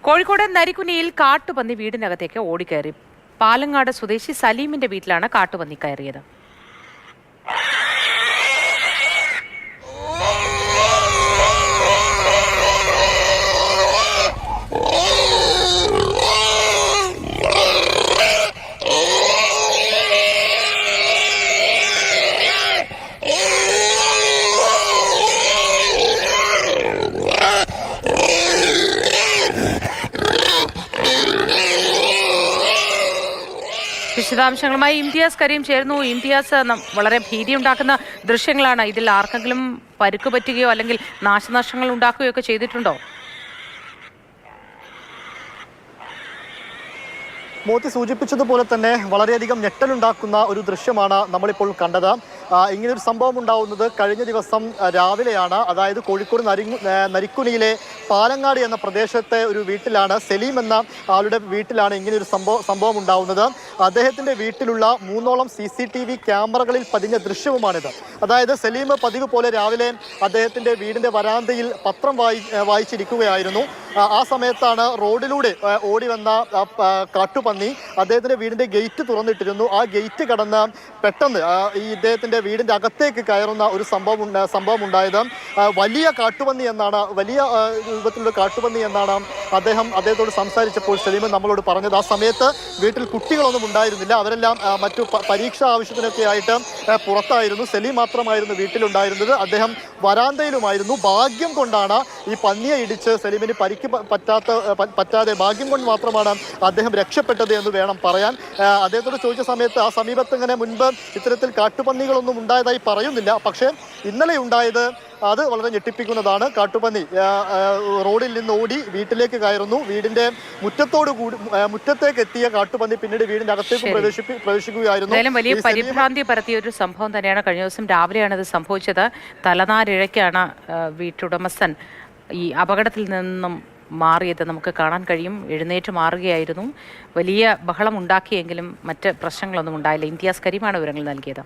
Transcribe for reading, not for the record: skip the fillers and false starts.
കോഴിക്കോട് നരിക്കുനിയിൽ കാട്ടുപന്നി വീടിനകത്തേക്ക് ഓടിക്കയറി. പാലങ്ങാട് സ്വദേശി സലീമിന്റെ വീട്ടിലാണ് കാട്ടുപന്നി കയറിയത്. വിശദാംശങ്ങളുമായി ഇംതിയാസ് കരീം ചേർന്നു. ഇംതിയാസ്, വളരെ ഭീതിയുണ്ടാക്കുന്ന ദൃശ്യങ്ങളാണ്. ഇതിൽ ആർക്കെങ്കിലും പരുക്ക് പറ്റുകയോ അല്ലെങ്കിൽ നാശനഷ്ടങ്ങൾ ഉണ്ടാക്കുകയോ ഒക്കെ ചെയ്തിട്ടുണ്ടോ? മോത്തി സൂചിപ്പിച്ചതുപോലെ തന്നെ വളരെയധികം ഞെട്ടലുണ്ടാക്കുന്ന ഒരു ദൃശ്യമാണ് നമ്മളിപ്പോൾ കണ്ടത്. ഇങ്ങനൊരു സംഭവം ഉണ്ടാവുന്നത് കഴിഞ്ഞ ദിവസം രാവിലെയാണ്. അതായത് കോഴിക്കോട് നരിക്കുനിയിലെ പാലങ്ങാട് എന്ന പ്രദേശത്തെ ഒരു വീട്ടിലാണ്, സലീം എന്ന ആളുടെ വീട്ടിലാണ് ഇങ്ങനെയൊരു സംഭവം ഉണ്ടാവുന്നത്. അദ്ദേഹത്തിൻ്റെ വീട്ടിലുള്ള 3ഓളം CCTV ക്യാമറകളിൽ പതിഞ്ഞ ദൃശ്യവുമാണിത്. അതായത് സലീം പതിവ് പോലെ രാവിലെ അദ്ദേഹത്തിൻ്റെ വീടിൻ്റെ വരാന്തയിൽ പത്രം വായിച്ചിരിക്കുകയായിരുന്നു. ആ സമയത്താണ് റോഡിലൂടെ ഓടി വന്ന കാട്ടുപന്നി അദ്ദേഹത്തിൻ്റെ വീടിൻ്റെ ഗേറ്റ് തുറന്നിട്ടിരുന്നു. ആ ഗേറ്റ് കടന്ന് പെട്ടെന്ന് ഈ ഇദ്ദേഹത്തിൻ്റെ വീടിൻ്റെ അകത്തേക്ക് കയറുന്ന ഒരു സംഭവം ഉണ്ടായത്. വലിയ കാട്ടുപന്നി എന്നാണ്, വലിയ രൂപത്തിലുള്ള കാട്ടുപന്നി എന്നാണ് അദ്ദേഹത്തോട് സംസാരിച്ചപ്പോൾ സലീം നമ്മളോട് പറഞ്ഞത്. ആ സമയത്ത് വീട്ടിൽ കുട്ടികളൊന്നും ഉണ്ടായിരുന്നില്ല, അവരെല്ലാം മറ്റു പരീക്ഷാ ആവശ്യത്തിനൊക്കെ ആയിട്ട് പുറത്തായിരുന്നു. സലീം മാത്രമായിരുന്നു വീട്ടിലുണ്ടായിരുന്നത്. അദ്ദേഹം വരാന്തയിലുമായിരുന്നു. ഭാഗ്യം കൊണ്ടാണ് ഈ പന്നിയെ ഇടിച്ച് സലീമിന് പരിക്ക് പറ്റാതെ ഭാഗ്യം കൊണ്ട് മാത്രമാണ് അദ്ദേഹം രക്ഷപ്പെട്ടത് എന്ന് വേണം പറയാൻ. അദ്ദേഹത്തോട് ചോദിച്ച സമയത്ത് ആ സമീപത്ത് ഇങ്ങനെ മുൻപ് ഇത്തരത്തിൽ കാട്ടുപന്നികളൊന്നും ഉണ്ടായതായി പറയുന്നില്ല. പക്ഷേ ഇന്നലെ ഉണ്ടായത് അത് വളരെ ഞെട്ടിപ്പിക്കുന്നതാണ്. കാട്ടുപന്നി റോഡിൽ നിന്ന് ഓടി വീട്ടിലേക്ക് കയറുന്നു. വീടിന്റെ മുറ്റത്തേക്ക് എത്തിയ കാട്ടുപന്നി പിന്നീട് വീടിന്റെ അകത്തേക്ക് പ്രവേശിക്കുകയായിരുന്നു. വലിയ പരിഭ്രാന്തി പരത്തിയ ഒരു സംഭവം തന്നെയാണ്. കഴിഞ്ഞ ദിവസം രാവിലെയാണ് ഇത് സംഭവിച്ചത്. തലനാരിഴയ്ക്കാണ് വീട്ടുടമസ്ഥൻ ഈ അപകടത്തിൽ നിന്നും മാറിയത് നമുക്ക് കാണാൻ കഴിയും. എഴുന്നേറ്റ് മാറുകയായിരുന്നു. വലിയ ബഹളം ഉണ്ടാക്കിയെങ്കിലും മറ്റ് പ്രശ്നങ്ങളൊന്നും ഉണ്ടായില്ല. ഇംതിയാസ് കരീമാണ് വിവരങ്ങൾ നൽകിയത്.